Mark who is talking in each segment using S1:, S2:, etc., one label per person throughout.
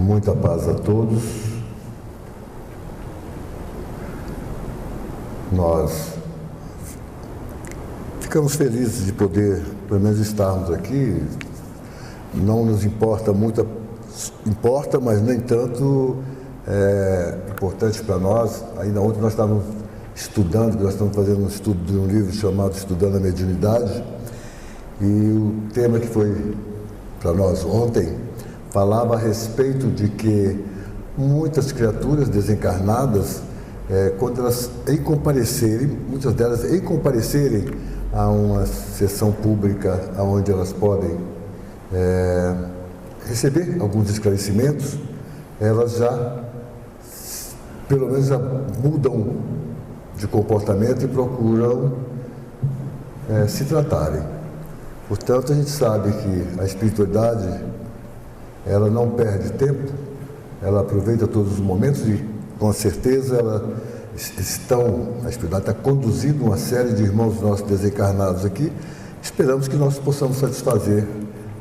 S1: Muita paz a todos. Nós ficamos felizes de poder, pelo menos, estarmos aqui. Não nos importa muito, importa, mas nem tanto é importante para nós. Ainda ontem nós estávamos estudando, nós estamos fazendo um estudo de um livro chamado Estudando a Mediunidade, e o tema que foi para nós ontem falava a respeito de que muitas criaturas desencarnadas, quando elas muitas delas comparecerem a uma sessão pública onde elas podem receber alguns esclarecimentos, elas já, pelo menos, já mudam de comportamento e procuram se tratarem. Portanto, a gente sabe que a espiritualidade, ela não perde tempo, ela aproveita todos os momentos e, com certeza, a espiritualidade está conduzindo uma série de irmãos nossos desencarnados aqui. Esperamos que nós possamos satisfazer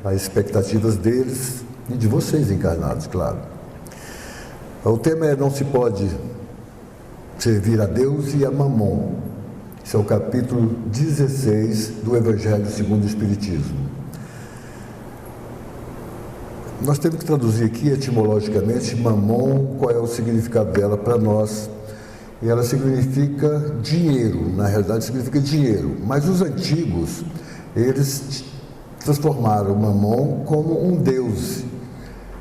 S1: as expectativas deles e de vocês encarnados, claro. O tema é: não se pode servir a Deus e a Mamon. Esse é o capítulo 16 do Evangelho segundo o Espiritismo. Nós temos que traduzir aqui etimologicamente Mamon, qual é o significado dela para nós. E ela significa dinheiro, na realidade significa dinheiro. Mas os antigos, eles transformaram Mamon como um deus.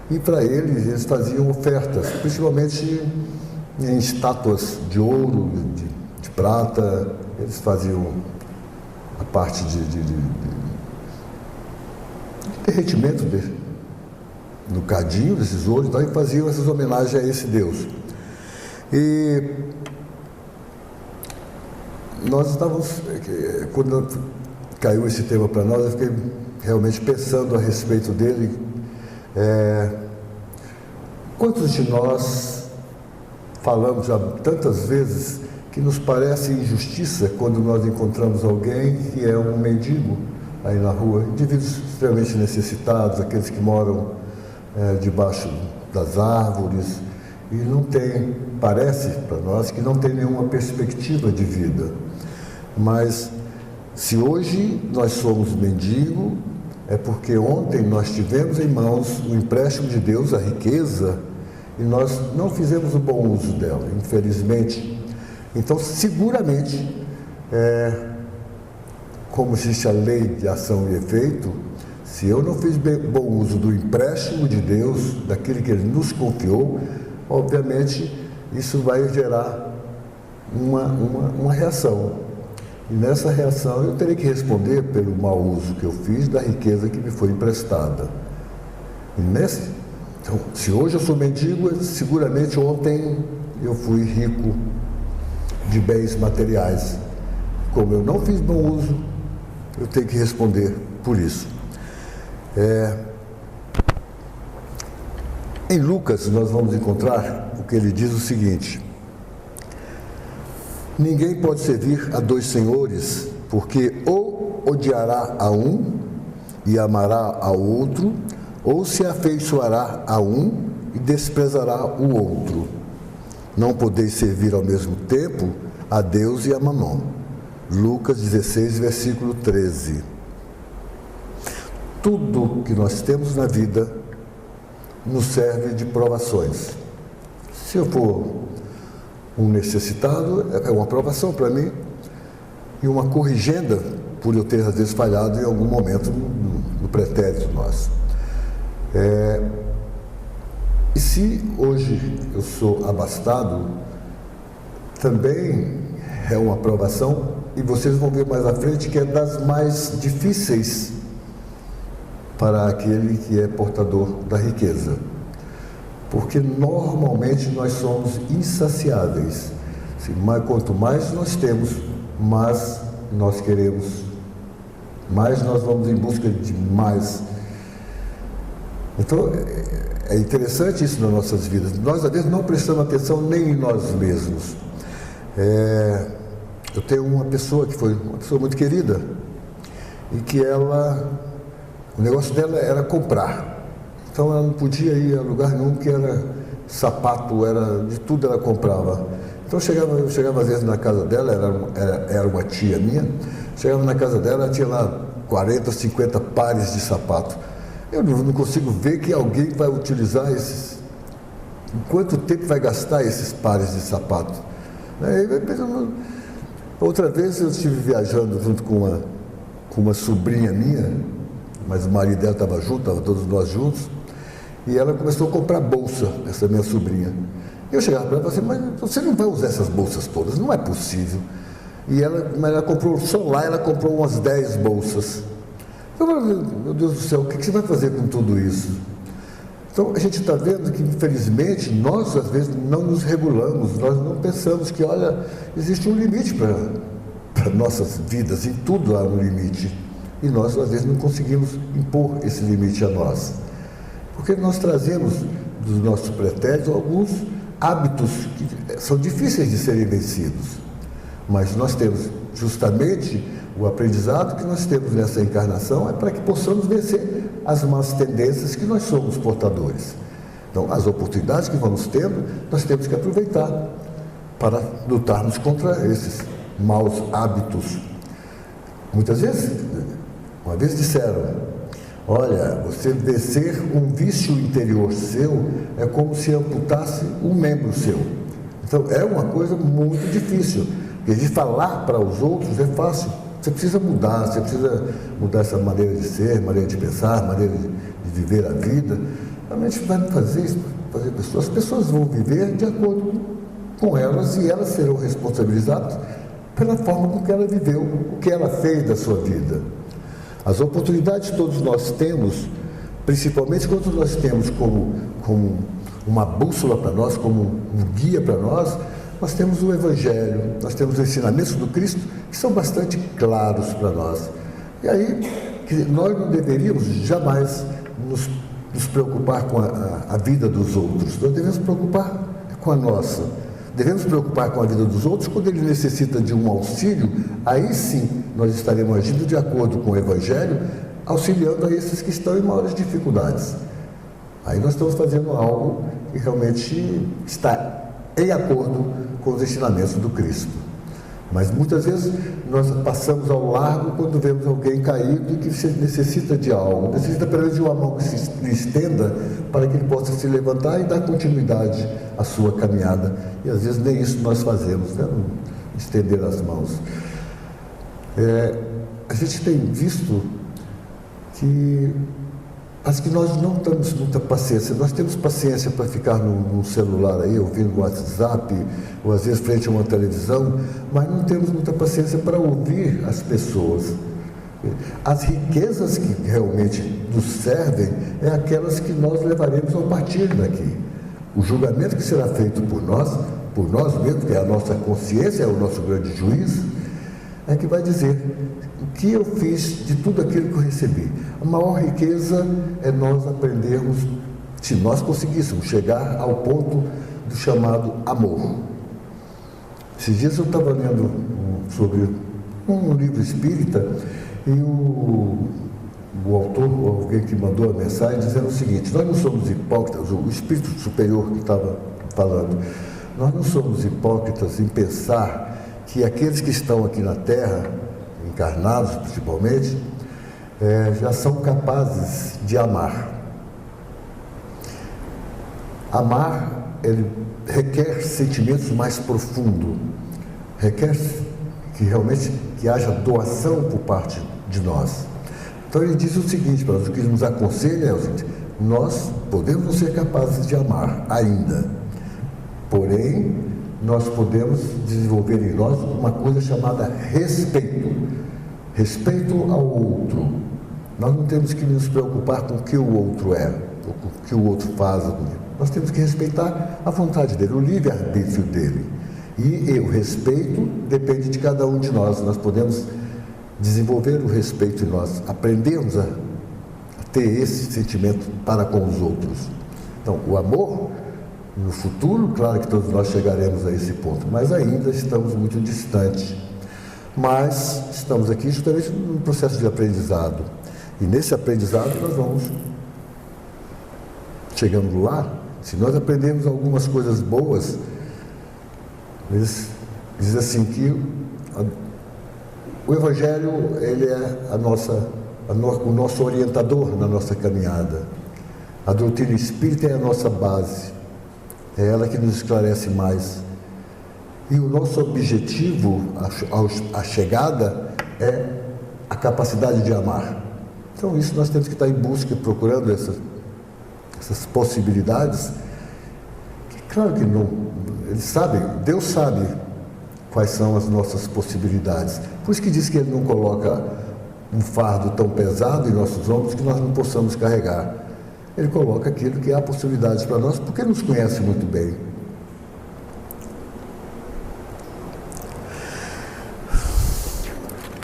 S1: E para eles faziam ofertas, principalmente em estátuas de ouro, de prata. Eles faziam a parte de derretimento no cadinho desses ouros, então, e faziam essas homenagens a esse Deus. E nós estávamos, quando caiu esse tema para nós, eu fiquei realmente pensando a respeito dele. Quantos de nós falamos já tantas vezes que nos parece injustiça quando nós encontramos alguém que é um mendigo aí na rua, indivíduos extremamente necessitados, aqueles que moram debaixo das árvores, e não tem, parece para nós que não tem nenhuma perspectiva de vida. Mas se hoje nós somos mendigo, é porque ontem nós tivemos em mãos o empréstimo de Deus, a riqueza, e nós não fizemos o bom uso dela, infelizmente. Então, seguramente, como existe a lei de ação e efeito, se eu não fiz bom uso do empréstimo de Deus, daquele que Ele nos confiou, obviamente isso vai gerar uma reação. E nessa reação eu terei que responder pelo mau uso que eu fiz da riqueza que me foi emprestada. Então, se hoje eu sou mendigo, seguramente ontem eu fui rico de bens materiais. Como eu não fiz bom uso, eu tenho que responder por isso. Em Lucas nós vamos encontrar o que ele diz o seguinte: ninguém pode servir a dois senhores, porque ou odiará a um e amará ao outro, ou se afeiçoará a um e desprezará o outro. Não podeis servir ao mesmo tempo a Deus e a Mamon. Lucas 16, versículo 13. Tudo que nós temos na vida nos serve de provações. Se eu for um necessitado, é uma provação para mim, e uma corrigenda por eu ter às vezes falhado em algum momento no pretérito nosso. E se hoje eu sou abastado, também é uma provação, e vocês vão ver mais à frente que é das mais difíceis para aquele que é portador da riqueza. Porque normalmente nós somos insaciáveis. Quanto mais nós temos, mais nós queremos, mais nós vamos em busca de mais. Então, é interessante isso nas nossas vidas. Nós, às vezes, não prestamos atenção nem em nós mesmos. Eu tenho uma pessoa que foi uma pessoa muito querida, e que o negócio dela era comprar. Então ela não podia ir a lugar nenhum, que era sapato, era de tudo ela comprava. Então eu chegava às vezes na casa dela, era uma tia minha, chegava na casa dela, ela tinha lá 40, 50 pares de sapato. Eu não consigo ver que alguém vai utilizar esses. Quanto tempo vai gastar esses pares de sapato? Outra vez eu estive viajando junto com uma sobrinha minha, mas o marido dela estava junto, estavam todos nós juntos, e ela começou a comprar bolsa, essa minha sobrinha. Eu chegava para ela e falei assim, mas você não vai usar essas bolsas todas, não é possível. Mas ela comprou, só lá ela comprou umas 10 bolsas. Eu falei, meu Deus do céu, o que você vai fazer com tudo isso? Então a gente está vendo que, infelizmente, nós às vezes não nos regulamos, nós não pensamos que, olha, existe um limite para nossas vidas, em tudo há um limite. E nós às vezes não conseguimos impor esse limite a nós. Porque nós trazemos dos nossos pretéritos alguns hábitos que são difíceis de serem vencidos. Mas nós temos justamente o aprendizado que nós temos nessa encarnação é para que possamos vencer as más tendências que nós somos portadores. Então, as oportunidades que vamos tendo, nós temos que aproveitar para lutarmos contra esses maus hábitos. Muitas vezes, uma vez disseram, olha, você vencer um vício interior seu é como se amputasse um membro seu. Então, é uma coisa muito difícil. Porque de falar para os outros é fácil. Você precisa mudar essa maneira de ser, maneira de pensar, maneira de viver a vida. Realmente vai fazer isso, as pessoas vão viver de acordo com elas e elas serão responsabilizadas pela forma com que ela viveu, o que ela fez da sua vida. As oportunidades que todos nós temos, principalmente quando nós temos como uma bússola para nós, como um guia para nós temos o Evangelho, nós temos os ensinamentos do Cristo, que são bastante claros para nós. E aí, nós não deveríamos jamais nos preocupar com a vida dos outros, nós devemos preocupar com a nossa. Devemos preocupar com a vida dos outros quando ele necessita de um auxílio, aí sim nós estaremos agindo de acordo com o Evangelho, auxiliando a esses que estão em maiores dificuldades. Aí nós estamos fazendo algo que realmente está em acordo com os ensinamentos do Cristo. Mas muitas vezes nós passamos ao largo quando vemos alguém caído e que necessita de algo, necessita pelo menos de uma mão que se estenda para que ele possa se levantar e dar continuidade à sua caminhada. E às vezes nem isso nós fazemos, né? Não estender as mãos. A gente tem visto que acho que nós não temos muita paciência. Nós temos paciência para ficar no celular aí, ouvindo o WhatsApp, ou às vezes frente a uma televisão, mas não temos muita paciência para ouvir as pessoas. As riquezas que realmente nos servem é aquelas que nós levaremos ao partir daqui. O julgamento que será feito por nós mesmos, que é a nossa consciência, é o nosso grande juiz, é que vai dizer o que eu fiz de tudo aquilo que eu recebi. A maior riqueza é nós aprendermos, se nós conseguíssemos chegar ao ponto do chamado amor. Esses dias eu estava lendo sobre um livro espírita e o autor, alguém que mandou a mensagem, dizendo o seguinte: nós não somos hipócritas, o espírito superior que estava falando, nós não somos hipócritas em pensar que aqueles que estão aqui na Terra, encarnados principalmente, já são capazes de amar. Amar, ele requer sentimentos mais profundos, requer que realmente que haja doação por parte de nós. Então ele diz o seguinte para nós, o que nos aconselha é o seguinte: nós podemos não ser capazes de amar ainda, porém nós podemos desenvolver em nós uma coisa chamada respeito. Respeito ao outro. Nós não temos que nos preocupar com o que o outro é, ou com o que o outro faz. Nós temos que respeitar a vontade dele, o livre-arbítrio dele. E o respeito depende de cada um de nós. Nós podemos desenvolver o respeito em nós, aprendemos a ter esse sentimento para com os outros. Então, o amor, no futuro, claro que todos nós chegaremos a esse ponto, mas ainda estamos muito distantes. Mas estamos aqui justamente num processo de aprendizado. E nesse aprendizado nós vamos chegando lá, se nós aprendemos algumas coisas boas, eles dizem assim que o Evangelho, ele é o nosso orientador na nossa caminhada. A doutrina espírita é a nossa base, é ela que nos esclarece mais. E o nosso objetivo, a chegada, é a capacidade de amar. Então isso nós temos que estar em busca, procurando essas possibilidades. Claro que não, eles sabem, Deus sabe quais são as nossas possibilidades. Por isso que diz que Ele não coloca um fardo tão pesado em nossos ombros que nós não possamos carregar. Ele coloca aquilo que há possibilidades para nós, porque Ele nos conhece muito bem.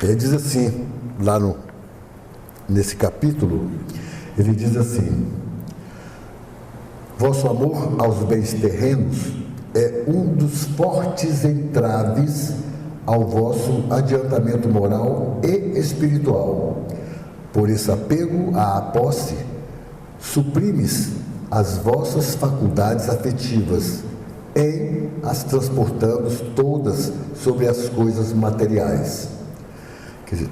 S1: Ele diz assim, lá nesse capítulo, ele diz assim: vosso amor aos bens terrenos é um dos fortes entraves ao vosso adiantamento moral e espiritual. Por esse apego à posse, suprimes as vossas faculdades afetivas, em as transportando todas sobre as coisas materiais. Quer dizer,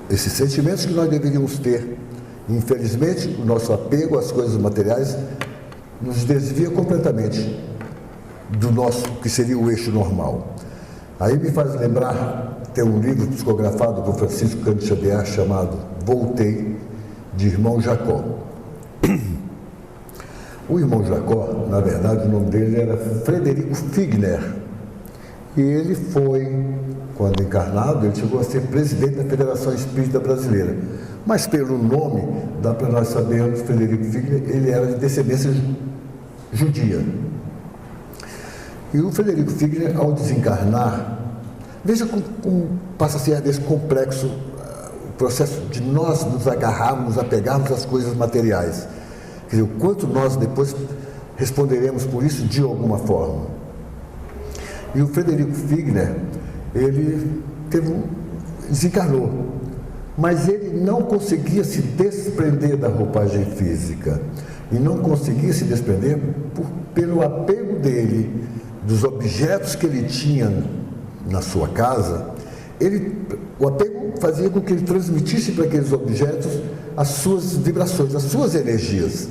S1: esses sentimentos que nós deveríamos ter, infelizmente, o nosso apego às coisas materiais nos desvia completamente do nosso, que seria o eixo normal. Aí me faz lembrar, tem um livro psicografado por Francisco Cândido Xavier chamado Voltei, de Irmão Jacó. O Irmão Jacó, na verdade, o nome dele era Frederico Figner. E ele foi, quando encarnado, ele chegou a ser presidente da Federação Espírita Brasileira. Mas pelo nome, dá para nós sabermos que Frederico Figner, ele era de descendência judia. E o Frederico Figner, ao desencarnar, veja como passa a ser desse complexo o processo de nós nos agarrarmos, nos apegarmos às coisas materiais. Quer dizer, o quanto nós depois responderemos por isso de alguma forma. E o Frederico Figner, ele desencarnou, mas ele não conseguia se desprender da roupagem física. E não conseguia se desprender pelo apego dele, dos objetos que ele tinha na sua casa. O apego fazia com que ele transmitisse para aqueles objetos as suas vibrações, as suas energias.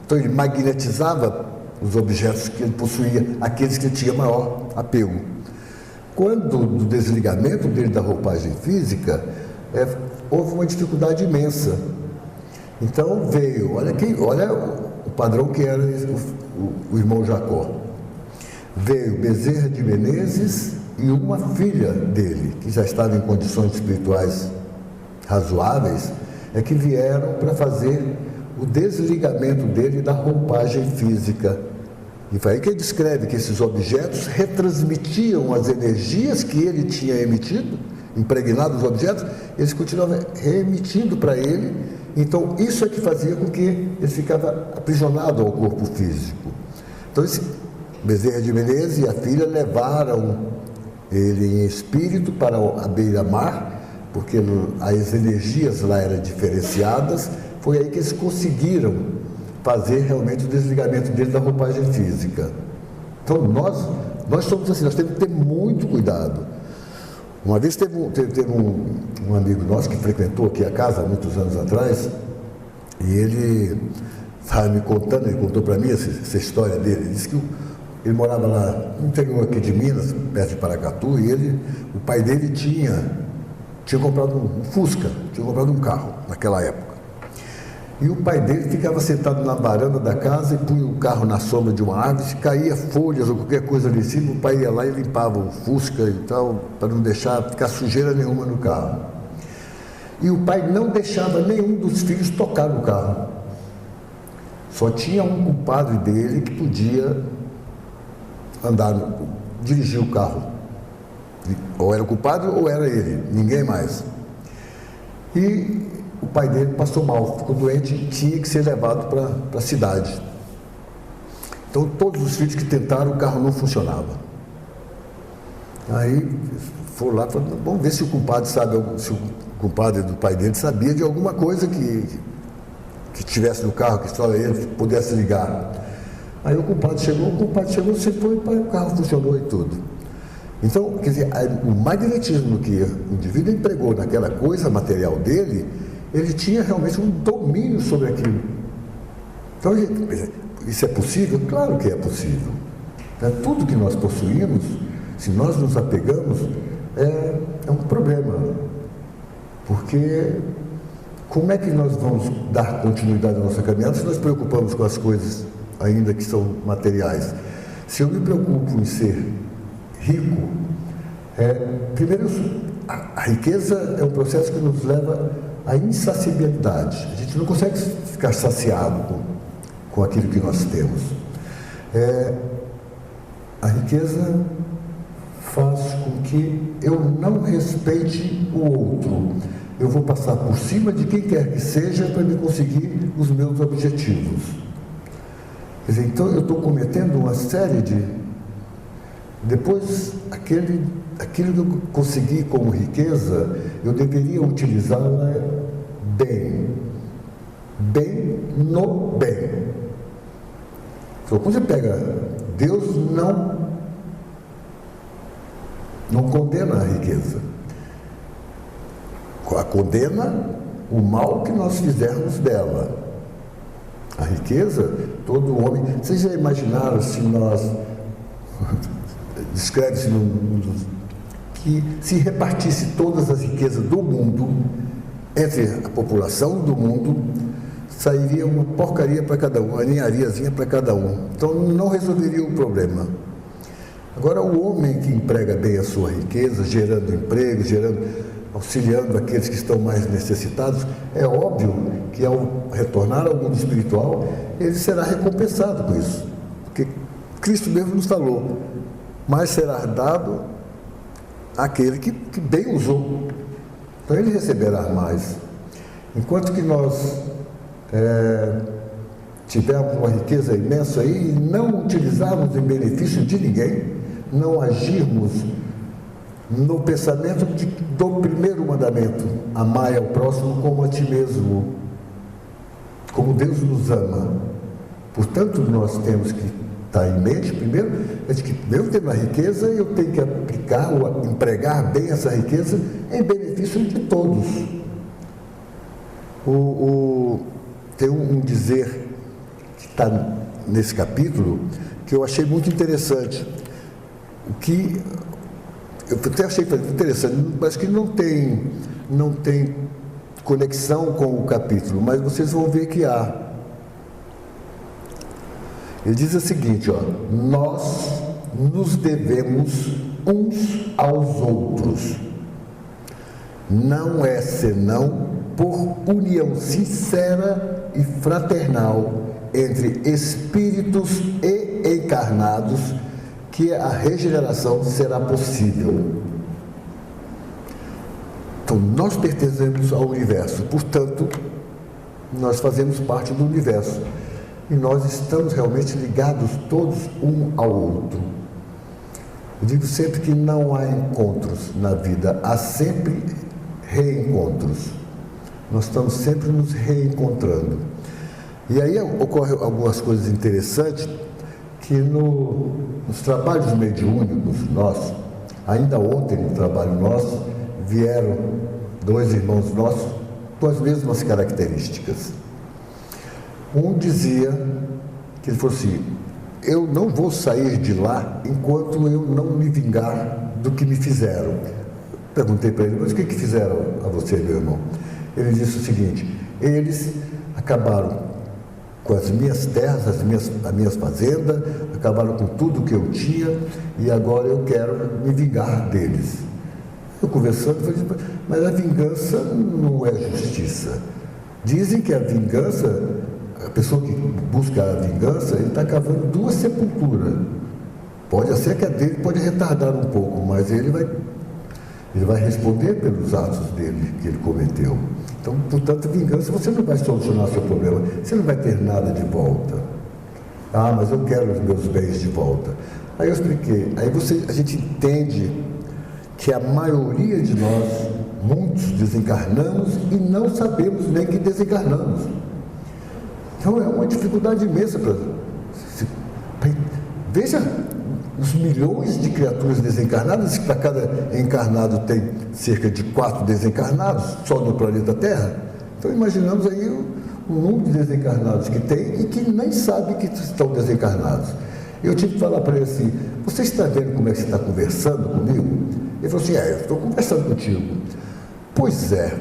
S1: Então ele magnetizava os objetos que ele possuía, aqueles que ele tinha maior apego. Quando do desligamento dele da roupagem física, houve uma dificuldade imensa. Então veio, olha o padrão que era o Irmão Jacó. Veio Bezerra de Menezes e uma filha dele, que já estava em condições espirituais razoáveis, que vieram para fazer o desligamento dele da roupagem física. E foi aí que ele descreve que esses objetos retransmitiam as energias que ele tinha emitido, impregnado os objetos, eles continuavam reemitindo para ele. Então isso é que fazia com que ele ficava aprisionado ao corpo físico. Então esse Bezerra de Menezes e a filha levaram ele em espírito para a beira-mar, porque as energias lá eram diferenciadas. Foi aí que eles conseguiram fazer realmente o desligamento dele da roupagem física. Então nós somos assim, nós temos que ter muito cuidado. Uma vez teve um amigo nosso que frequentou aqui a casa há muitos anos atrás, e ele estava me contando, ele contou para mim essa história dele. Ele disse que ele morava lá no interior aqui de Minas, perto de Paracatu, e o pai dele tinha comprado um Fusca, tinha comprado um carro naquela época. E o pai dele ficava sentado na varanda da casa e punha o carro na sombra de uma árvore, se caía folhas ou qualquer coisa ali em cima, o pai ia lá e limpava o Fusca e tal, para não deixar ficar sujeira nenhuma no carro. E o pai não deixava nenhum dos filhos tocar no carro. Só tinha um compadre dele que podia dirigir o carro. Ou era o compadre ou era ele, ninguém mais. E o pai dele passou mal, ficou doente e tinha que ser levado para a cidade. Então todos os filhos que tentaram, o carro não funcionava. Aí foram lá e falaram, vamos ver se o compadre do pai dele sabia de alguma coisa que que estivesse no carro, que só ele pudesse ligar. Aí o compadre chegou, sentou e o carro funcionou e tudo. Então, quer dizer, o magnetismo que o indivíduo empregou naquela coisa material dele, ele tinha realmente um domínio sobre aquilo. Então, isso é possível? Claro que é possível. Tudo que nós possuímos, se nós nos apegamos, é um problema. Porque como é que nós vamos dar continuidade à nossa caminhada se nós nos preocupamos com as coisas ainda que são materiais? Se eu me preocupo em ser rico, primeiro, a riqueza é um processo que nos leva à insaciabilidade. A gente não consegue ficar saciado com aquilo que nós temos. A riqueza faz com que eu não respeite o outro. Eu vou passar por cima de quem quer que seja para me conseguir os meus objetivos. Quer dizer, então eu estou cometendo uma série de... Depois, aquilo que eu consegui como riqueza, eu deveria utilizá-la bem. Bem no bem. Então, quando você pega... Deus não condena a riqueza. Condena o mal que nós fizermos dela. A riqueza, todo homem... Vocês já imaginaram se nós... Descreve-se que se repartisse todas as riquezas do mundo entre a população do mundo, sairia uma porcaria para cada um, uma ninhariazinha para cada um. Então não resolveria o problema. Agora, o homem que emprega bem a sua riqueza, gerando emprego, auxiliando aqueles que estão mais necessitados, é óbvio que ao retornar ao mundo espiritual, ele será recompensado com isso. Porque Cristo mesmo nos falou: mas será dado àquele que bem usou. Então ele receberá mais. Enquanto que nós tivermos uma riqueza imensa aí e não utilizarmos em benefício de ninguém, não agirmos no pensamento do primeiro mandamento: amai ao próximo como a ti mesmo, como Deus nos ama. Portanto, nós temos que estar em mente, primeiro, é de que mesmo tendo a riqueza, eu tenho que aplicar ou empregar bem essa riqueza em benefício de todos. Tem um dizer que está nesse capítulo que eu achei muito interessante. Eu até achei interessante, mas que não tem conexão com o capítulo, mas vocês vão ver que há. Ele diz o seguinte, nós nos devemos uns aos outros. Não é senão por união sincera e fraternal entre espíritos e encarnados que a regeneração será possível. Então, nós pertencemos ao universo, portanto, nós fazemos parte do universo. E nós estamos realmente ligados todos um ao outro. Eu digo sempre que não há encontros na vida, há sempre reencontros. Nós estamos sempre nos reencontrando. E aí ocorrem algumas coisas interessantes que nos trabalhos mediúnicos nossos, ainda ontem no trabalho nosso, vieram 2 irmãos nossos com as mesmas características. Um dizia que ele falou assim: eu não vou sair de lá enquanto eu não me vingar do que me fizeram. Perguntei para ele: mas o que fizeram a você, meu irmão? Ele disse o seguinte: eles acabaram com as minhas terras, as minhas fazendas, acabaram com tudo que eu tinha e agora eu quero me vingar deles. Eu conversando, falei: mas a vingança não é justiça. Dizem que a vingança, a pessoa que busca a vingança, ele está cavando 2 sepulturas. Pode ser que a dele pode retardar um pouco, mas ele vai responder pelos atos dele que ele cometeu. Então, portanto, vingança, você não vai solucionar seu problema, você não vai ter nada de volta. Ah, mas eu quero os meus bens de volta. Aí eu expliquei. Aí a gente entende que a maioria de nós, muitos, desencarnamos e não sabemos nem que desencarnamos. Então é uma dificuldade imensa para... Veja os milhões de criaturas desencarnadas, que para cada encarnado tem cerca de 4 desencarnados, só no planeta Terra. Então imaginamos aí o número de desencarnados que tem e que nem sabe que estão desencarnados. Eu tive que falar para ele assim: você está vendo como é que você está conversando comigo? Ele falou assim: eu estou conversando contigo. Pois é,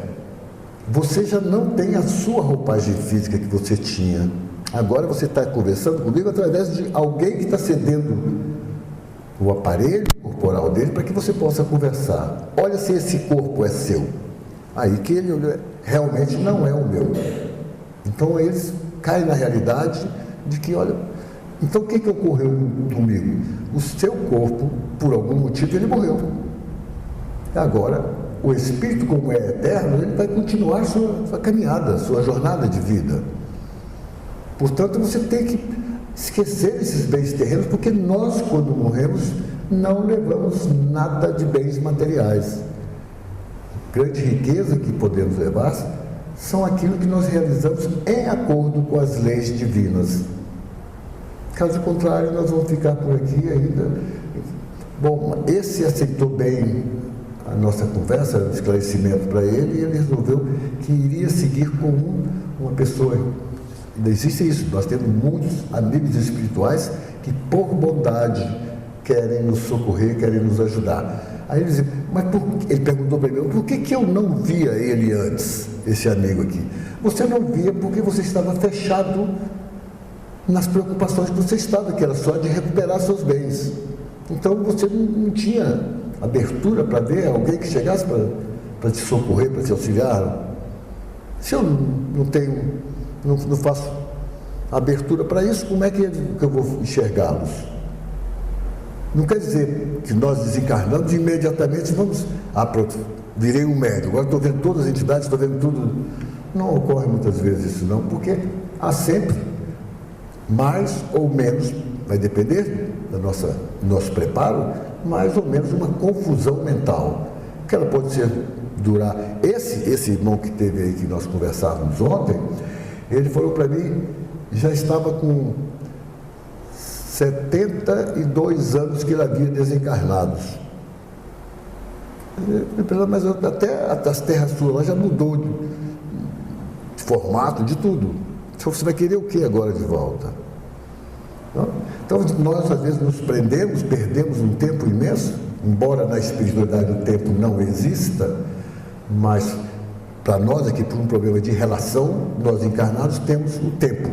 S1: você já não tem a sua roupagem física que você tinha. Agora você está conversando comigo através de alguém que está cedendo o aparelho corporal dele para que você possa conversar. Olha se esse corpo é seu. Aí que ele realmente não é o meu. Então eles caem na realidade de que, olha, então o que ocorreu comigo? O seu corpo, por algum motivo, ele morreu. Agora, o espírito, como é eterno, ele vai continuar sua caminhada, sua jornada de vida. Portanto, você tem que esquecer esses bens terrenos, porque nós, quando morremos, não levamos nada de bens materiais. A grande riqueza que podemos levar são aquilo que nós realizamos em acordo com as leis divinas. Caso contrário, nós vamos ficar por aqui ainda. Bom, esse aceitou bem a nossa conversa, o esclarecimento para ele, e ele resolveu que iria seguir com uma pessoa. Existe isso, nós temos muitos amigos espirituais que, por bondade, querem nos socorrer, querem nos ajudar. Aí ele dizia, mas ele perguntou para mim: por que eu não via ele antes, esse amigo aqui? Você não via porque você estava fechado nas preocupações que você estava, que era só de recuperar seus bens. Então você não tinha abertura para ver alguém que chegasse para te socorrer, para te auxiliar. Se eu não tenho, não faço abertura para isso, como é que eu vou enxergá-los? Não quer dizer que nós desencarnamos e imediatamente vamos, virei um médico, agora estou vendo todas as entidades, estou vendo tudo. Não ocorre muitas vezes isso não, porque há sempre mais ou menos, vai depender do nosso preparo, mais ou menos uma confusão mental, que ela pode durar. Esse irmão que teve aí, que nós conversávamos ontem, ele falou para mim, já estava com 72 anos que ele havia desencarnado. Mas até as terras suas lá já mudou de formato, de tudo. Você vai querer o que agora de volta? Então nós às vezes nos prendemos, perdemos um tempo imenso, embora na espiritualidade o tempo não exista, mas para nós aqui, por um problema de relação, nós encarnados temos o tempo.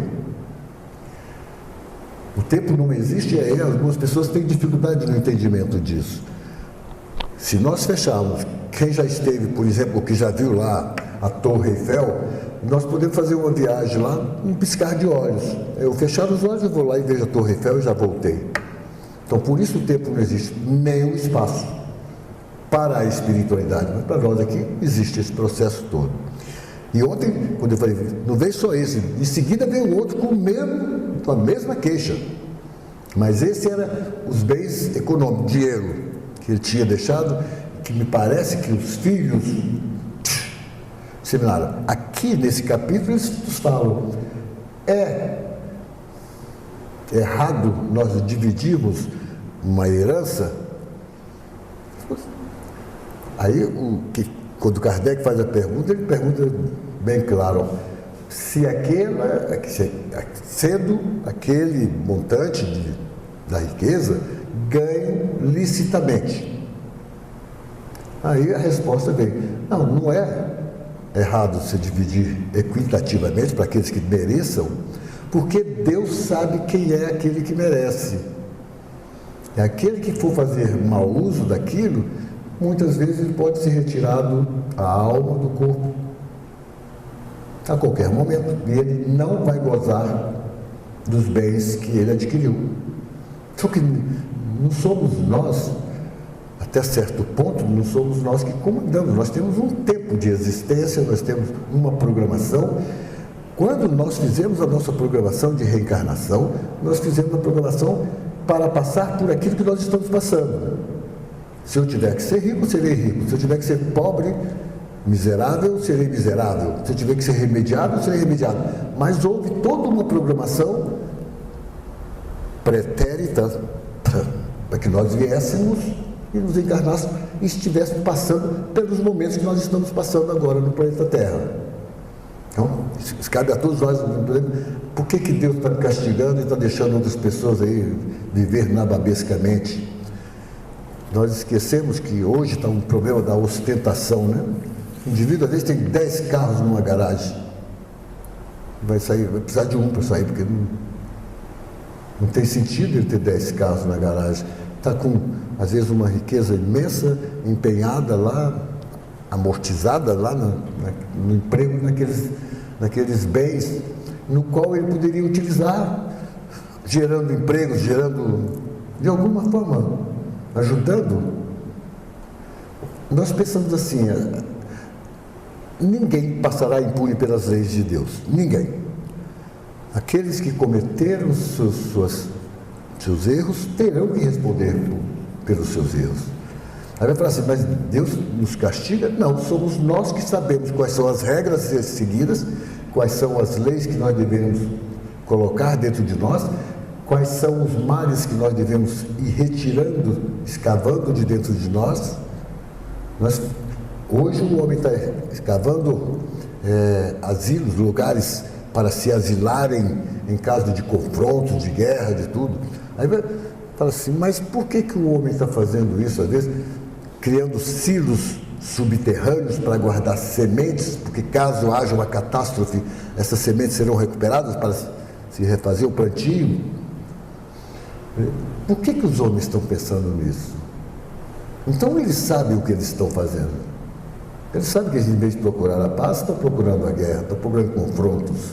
S1: O tempo não existe, algumas pessoas têm dificuldade no entendimento disso. Se nós fecharmos, quem já esteve, por exemplo, que já viu lá a Torre Eiffel, nós podemos fazer uma viagem lá, um piscar de olhos. Eu fechar os olhos, eu vou lá e vejo a Torre Eiffel e já voltei. Então, por isso o tempo não existe, nem o espaço para a espiritualidade, mas para nós aqui existe esse processo todo. E ontem, quando eu falei, não veio só esse, em seguida veio outro com a mesma queixa, mas esse era os bens econômicos, dinheiro que ele tinha deixado, que me parece que os filhos seminaram. Aqui nesse capítulo eles nos falam, é errado nós dividirmos uma herança. Aí, quando Kardec faz a pergunta, ele pergunta bem claro, se sendo aquele montante da riqueza, ganho licitamente. Aí a resposta vem, não é errado se dividir equitativamente para aqueles que mereçam, porque Deus sabe quem é aquele que merece. É aquele que for fazer mau uso daquilo, muitas vezes ele pode ser retirado a alma do corpo a qualquer momento, e ele não vai gozar dos bens que ele adquiriu. Só que não somos nós, até certo ponto, não somos nós que comandamos, nós temos um tempo de existência, nós temos uma programação. Quando nós fizemos a nossa programação de reencarnação, nós fizemos a programação para passar por aquilo que nós estamos passando. Se eu tiver que ser rico, serei rico. Se eu tiver que ser pobre, miserável, serei miserável. Se eu tiver que ser remediado, serei remediado. Mas houve toda uma programação pretérita para que nós viéssemos e nos encarnássemos e estivéssemos passando pelos momentos que nós estamos passando agora no planeta Terra. Então, isso cabe a todos nós. Por que Deus está me castigando e está deixando outras pessoas aí viver nababescamente? Nós esquecemos que hoje está um problema da ostentação, né? O indivíduo às vezes tem 10 carros numa garagem. Vai precisar de um para sair, porque não tem sentido ele ter 10 carros na garagem. Está com, às vezes, uma riqueza imensa, empenhada lá, amortizada lá no emprego, naqueles bens, no qual ele poderia utilizar, gerando empregos, gerando, de alguma forma, ajudando. Nós pensamos assim, ninguém passará impune pelas leis de Deus, ninguém. Aqueles que cometeram seus erros terão que responder pelos seus erros. Aí vai falar assim, mas Deus nos castiga? Não, somos nós que sabemos quais são as regras a ser seguidas, quais são as leis que nós devemos colocar dentro de nós, quais são os males que nós devemos ir retirando, escavando de dentro de nós. Hoje o homem está escavando asilos, lugares para se asilarem em caso de confrontos, de guerra, de tudo. Aí vai falar assim, mas por que o homem está fazendo isso, às vezes, criando silos subterrâneos para guardar sementes, porque caso haja uma catástrofe, essas sementes serão recuperadas para se refazer o plantio? Por que os homens estão pensando nisso? Então eles sabem o que eles estão fazendo. Eles sabem que em vez de procurar a paz, estão procurando a guerra, estão procurando confrontos.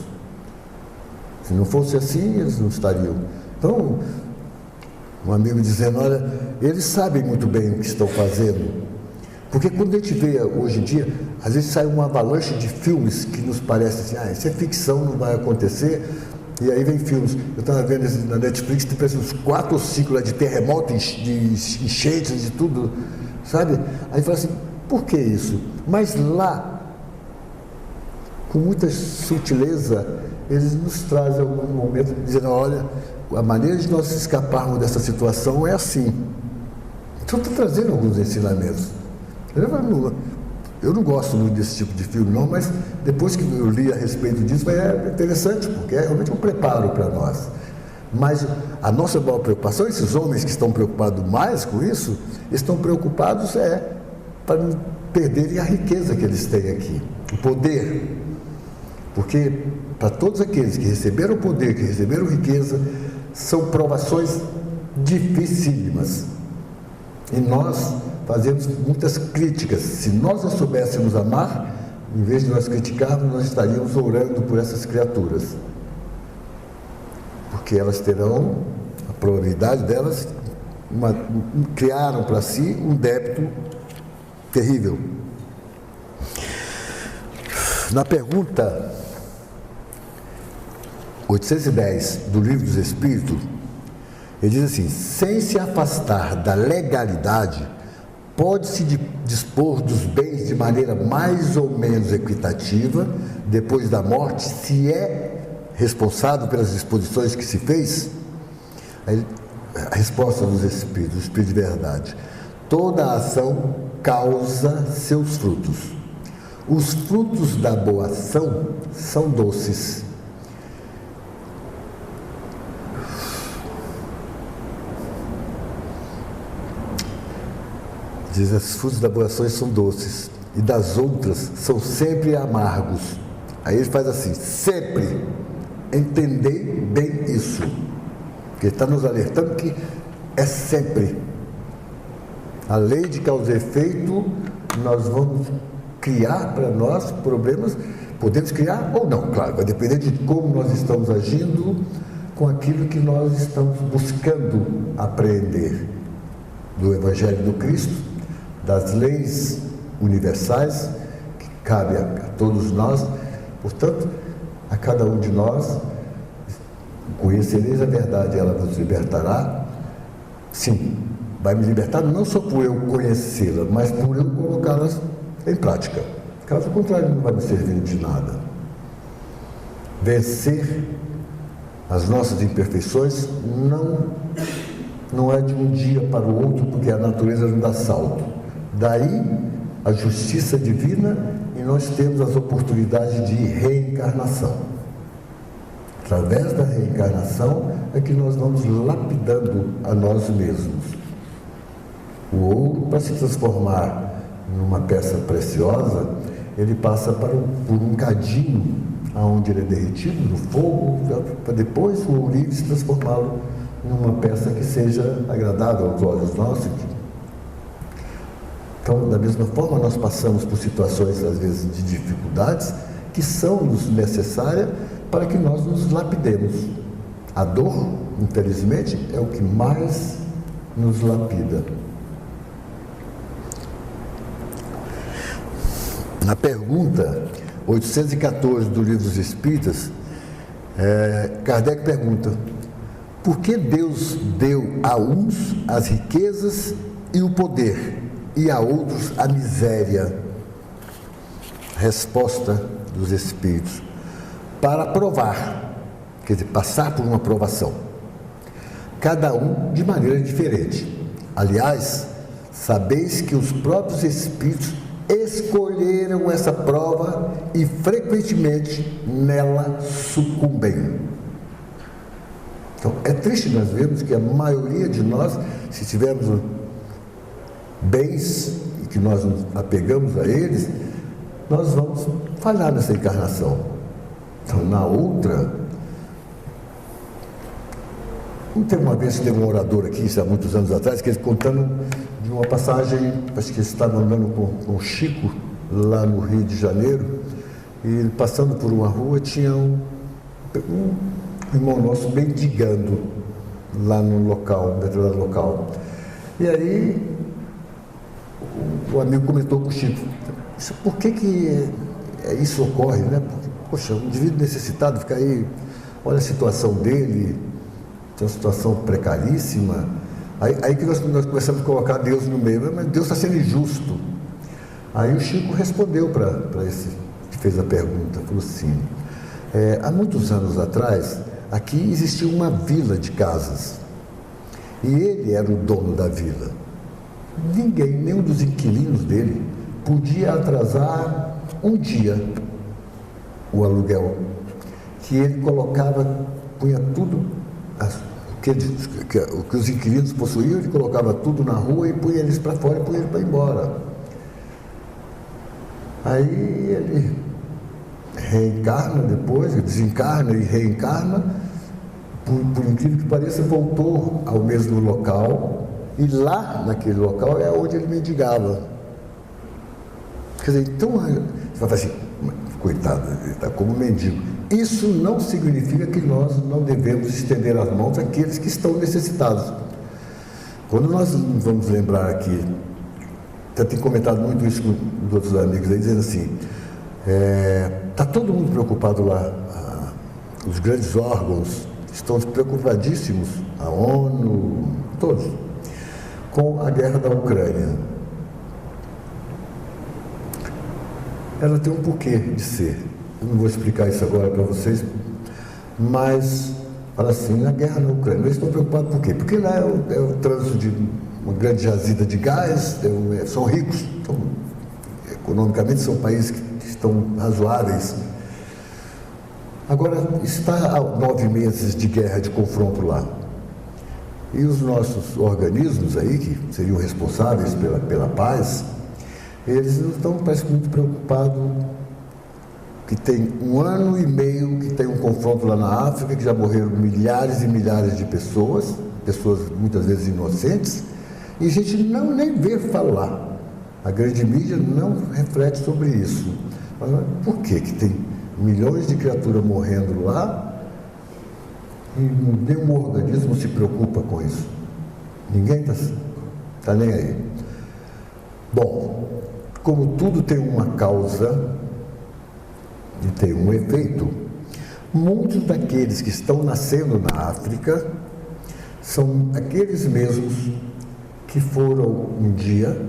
S1: Se não fosse assim, eles não estariam. Então, um amigo dizendo, olha, eles sabem muito bem o que estão fazendo. Porque quando a gente vê hoje em dia, às vezes sai uma avalanche de filmes que nos parece assim, isso é ficção, não vai acontecer. E aí vem filmes, eu estava vendo na Netflix, tem uns 4 ou 5 lá de terremoto, de enchentes, de tudo, sabe? Aí fala assim, por que isso? Mas lá, com muita sutileza, eles nos trazem algum momento dizendo, olha, a maneira de nós escaparmos dessa situação é assim. Então estou trazendo alguns ensinamentos. Eu não gosto muito desse tipo de filme não, mas depois que eu li a respeito disso, é interessante, porque é realmente um preparo para nós. Mas a nossa maior preocupação, esses homens que estão preocupados mais com isso, estão preocupados para não perderem a riqueza que eles têm aqui, o poder. Porque para todos aqueles que receberam poder, que receberam riqueza, são provações dificílimas. E nós fazemos muitas críticas. Se nós a soubéssemos amar, em vez de nós criticarmos, nós estaríamos orando por essas criaturas. Porque elas terão, a probabilidade delas, criaram para si um débito terrível. Na pergunta 810 do Livro dos Espíritos, ele diz assim, sem se afastar da legalidade, pode-se dispor dos bens de maneira mais ou menos equitativa depois da morte, se é responsável pelas disposições que se fez? Aí, a resposta dos Espíritos, do Espírito de Verdade, toda ação causa seus frutos. Os frutos da boa ação são doces. Diz, os frutos da boa ação são doces, e das outras são sempre amargos. Aí ele faz assim, sempre entender bem isso. Porque ele está nos alertando que é sempre. A lei de causa e efeito, nós vamos criar para nós problemas, podemos criar ou não, claro, vai depender de como nós estamos agindo com aquilo que nós estamos buscando apreender do Evangelho do Cristo, das leis universais que cabe a todos nós. Portanto, a cada um de nós, conhecereis a verdade, ela vos libertará. Sim, vai me libertar não só por eu conhecê-la, mas por eu colocá-las em prática. Caso contrário, não vai nos servir de nada. Vencer as nossas imperfeições não é de um dia para o outro, porque a natureza não dá salto. Daí a justiça divina, e nós temos as oportunidades de reencarnação. Através da reencarnação é que nós vamos lapidando a nós mesmos. O ouro, para se transformar numa peça preciosa, ele passa por um cadinho, onde ele é derretido no fogo, para depois o ouro se transformá-lo numa peça que seja agradável aos olhos nossos. Então, da mesma forma, nós passamos por situações, às vezes, de dificuldades, que são necessárias para que nós nos lapidemos. A dor, infelizmente, é o que mais nos lapida. Na pergunta 814 do Livro dos Espíritas, Kardec pergunta: por que Deus deu a uns as riquezas e o poder, e a outros a miséria? Resposta dos Espíritos: para provar, quer dizer, passar por uma provação, cada um de maneira diferente. Aliás, sabeis que os próprios Espíritos escolheram essa prova e frequentemente nela sucumbem. Então, é triste nós vermos que a maioria de nós, se tivermos bens e que nós nos apegamos a eles, nós vamos falhar nessa encarnação. Então, na outra, uma vez teve um orador aqui, isso há muitos anos atrás, que ele contando de uma passagem, acho que ele estava andando com o Chico, lá no Rio de Janeiro, e ele passando por uma rua, tinha um irmão nosso mendigando lá no local, determinado local. E aí, o amigo comentou com o Chico: por que isso ocorre, né? Porque, poxa, um indivíduo necessitado fica aí, olha a situação dele, tem uma situação precaríssima. Aí que nós começamos a colocar Deus no meio, mas Deus está sendo injusto. Aí o Chico respondeu para esse que fez a pergunta, falou assim: há muitos anos atrás, aqui existia uma vila de casas, e ele era o dono da vila. Ninguém, nenhum dos inquilinos dele, podia atrasar um dia o aluguel, que ele colocava, punha tudo, o que os inquilinos possuíam, ele colocava tudo na rua e punha eles para fora e punha eles para ir embora. Aí ele reencarna depois, ele desencarna e reencarna, por incrível que pareça, voltou ao mesmo local, e lá naquele local é onde ele mendigava. Quer dizer, então você vai falar assim: coitado, ele está como mendigo. Isso não significa que nós não devemos estender as mãos àqueles que estão necessitados. Quando nós vamos lembrar aqui, já tenho comentado muito isso com os outros amigos aí, dizendo assim: está todo mundo preocupado lá, os grandes órgãos estão preocupadíssimos, a ONU, todos, com a guerra da Ucrânia. Ela tem um porquê de ser. Eu não vou explicar isso agora para vocês, mas, fala assim, a guerra na Ucrânia. Eles estão preocupados por quê? Porque lá é o trânsito de uma grande jazida de gás, são ricos, então, economicamente são países que estão razoáveis. Agora, está há 9 meses de guerra, de confronto lá. E os nossos organismos aí, que seriam responsáveis pela paz, eles não estão, parece, muito preocupados, que tem 1 ano e meio que tem um confronto lá na África, que já morreram milhares e milhares de pessoas muitas vezes inocentes, e a gente nem vê falar. A grande mídia não reflete sobre isso. Mas por que tem milhões de criaturas morrendo lá e nenhum organismo se preocupa com isso? Ninguém está nem aí. Bom, como tudo tem uma causa e tem um efeito, muitos daqueles que estão nascendo na África são aqueles mesmos que foram um dia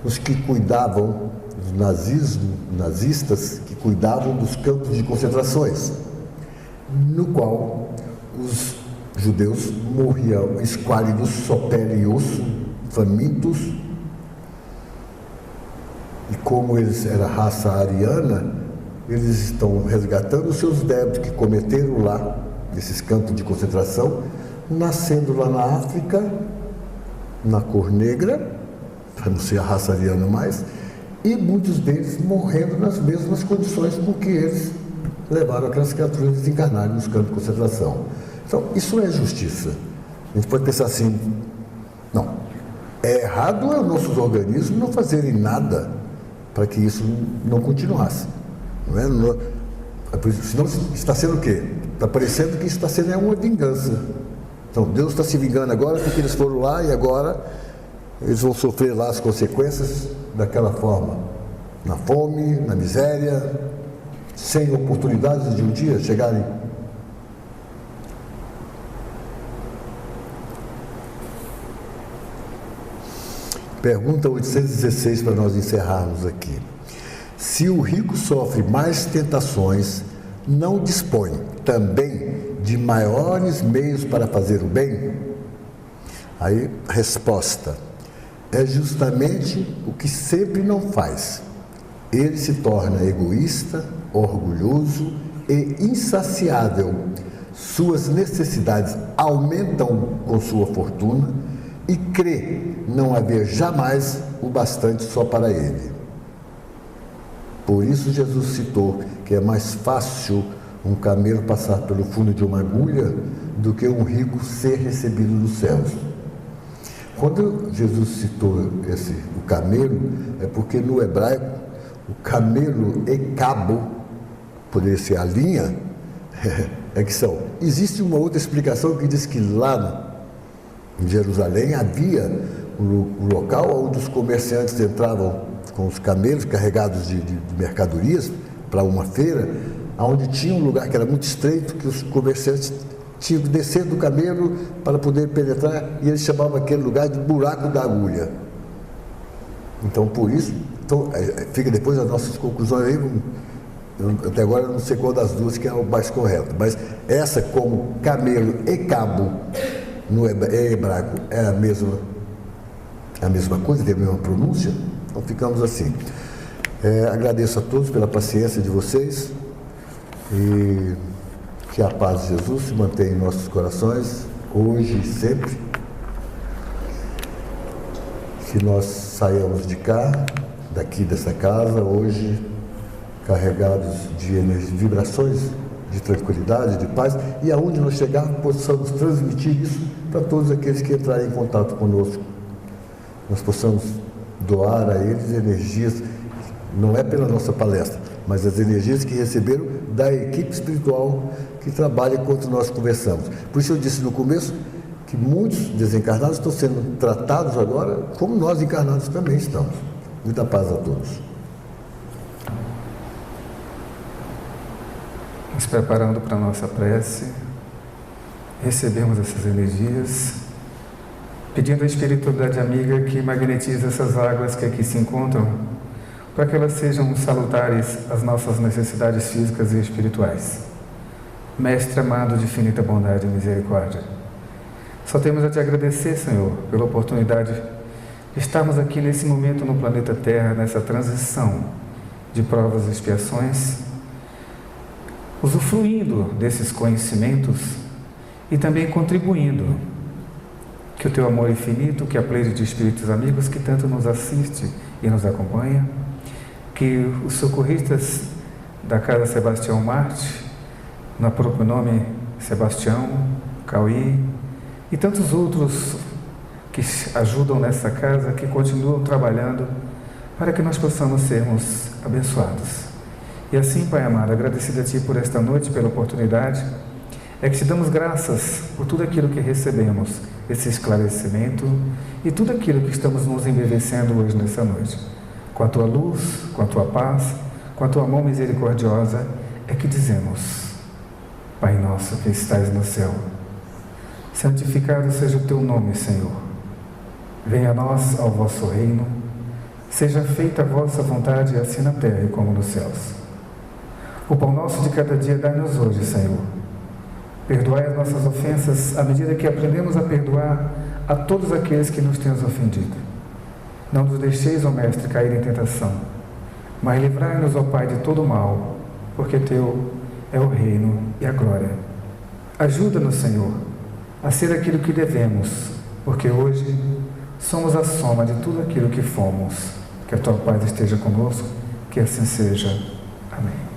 S1: os que cuidavam nazistas que cuidavam dos campos de concentrações, no qual os judeus morriam esquálidos, só pele e osso, famintos, e como eles eram raça ariana, eles estão resgatando os seus débitos que cometeram lá, nesses campos de concentração, nascendo lá na África, na cor negra, para não ser a raça ariana mais, e muitos deles morrendo nas mesmas condições com que eles levaram aquelas criaturas desencarnadas nos campos de concentração. Então, isso não é justiça. A gente pode pensar assim, não, é errado os nossos organismos não fazerem nada para que isso não continuasse. Não é? Senão está sendo o quê? Está parecendo que isso está sendo uma vingança. Então, Deus está se vingando agora porque eles foram lá e agora eles vão sofrer lá as consequências daquela forma, na fome, na miséria, sem oportunidades de um dia chegarem. Pergunta 816 para nós encerrarmos aqui. Se o rico sofre mais tentações, não dispõe também de maiores meios para fazer o bem? Aí, resposta: é justamente o que sempre não faz. Ele se torna egoísta, orgulhoso e insaciável. Suas necessidades aumentam com sua fortuna e crê não haver jamais o bastante só para ele. Por isso Jesus citou que é mais fácil um camelo passar pelo fundo de uma agulha do que um rico ser recebido nos céus. Quando Jesus citou o camelo, é porque no hebraico o camelo e cabo, poderia ser a linha, é que são. Existe uma outra explicação que diz que lá em Jerusalém havia um local onde os comerciantes entravam com os camelos carregados de mercadorias para uma feira, onde tinha um lugar que era muito estreito, que os comerciantes tinham que descer do camelo para poder penetrar, e eles chamavam aquele lugar de buraco da agulha. Então, por isso, fica depois as nossas conclusões aí. Até agora eu não sei qual das duas que é o mais correto, mas essa, como camelo e cabo no hebraico é a mesma coisa, tem a mesma pronúncia, então ficamos assim. Agradeço a todos pela paciência de vocês e que a paz de Jesus se mantenha em nossos corações, hoje e sempre. Que nós saiamos de cá, daqui dessa casa, hoje, carregados de vibrações de tranquilidade, de paz, e aonde nós chegarmos, possamos transmitir isso para todos aqueles que entrarem em contato conosco. Nós possamos doar a eles energias, não é pela nossa palestra, mas as energias que receberam da equipe espiritual que trabalha enquanto nós conversamos. Por isso eu disse no começo que muitos desencarnados estão sendo tratados agora como nós encarnados também estamos. Muita paz a todos.
S2: Nos preparando para a nossa prece, recebemos essas energias, pedindo à espiritualidade amiga que magnetize essas águas que aqui se encontram, para que elas sejam salutares às nossas necessidades físicas e espirituais. Mestre amado de infinita bondade e misericórdia, só temos a te agradecer, Senhor, pela oportunidade de estarmos aqui nesse momento no planeta Terra, nessa transição de provas e expiações, usufruindo desses conhecimentos e também contribuindo. Que o teu amor infinito, que a pleide de espíritos amigos que tanto nos assiste e nos acompanha, que os socorristas da Casa Sebastião Marte, no próprio nome Sebastião, Cauí e tantos outros que ajudam nessa casa, que continuam trabalhando para que nós possamos sermos abençoados. E assim, Pai amado, agradecido a Ti por esta noite, pela oportunidade, é que te damos graças por tudo aquilo que recebemos, esse esclarecimento e tudo aquilo que estamos nos embevecendo hoje nessa noite. Com a Tua luz, com a Tua paz, com a Tua mão misericordiosa, é que dizemos: Pai nosso que estais no céu, santificado seja o Teu nome, Senhor. Venha a nós ao vosso reino, Seja feita a vossa vontade, assim na terra como nos céus. O pão nosso de cada dia dai-nos hoje, Senhor. Perdoai as nossas ofensas à medida que aprendemos a perdoar a todos aqueles que nos têm ofendido. Não nos deixeis, ó Mestre, cair em tentação, mas livrai-nos, ó Pai, de todo mal, porque Teu é o reino e a glória. Ajuda-nos, Senhor, a ser aquilo que devemos, porque hoje somos a soma de tudo aquilo que fomos. Que a Tua paz esteja conosco, que assim seja. Amém.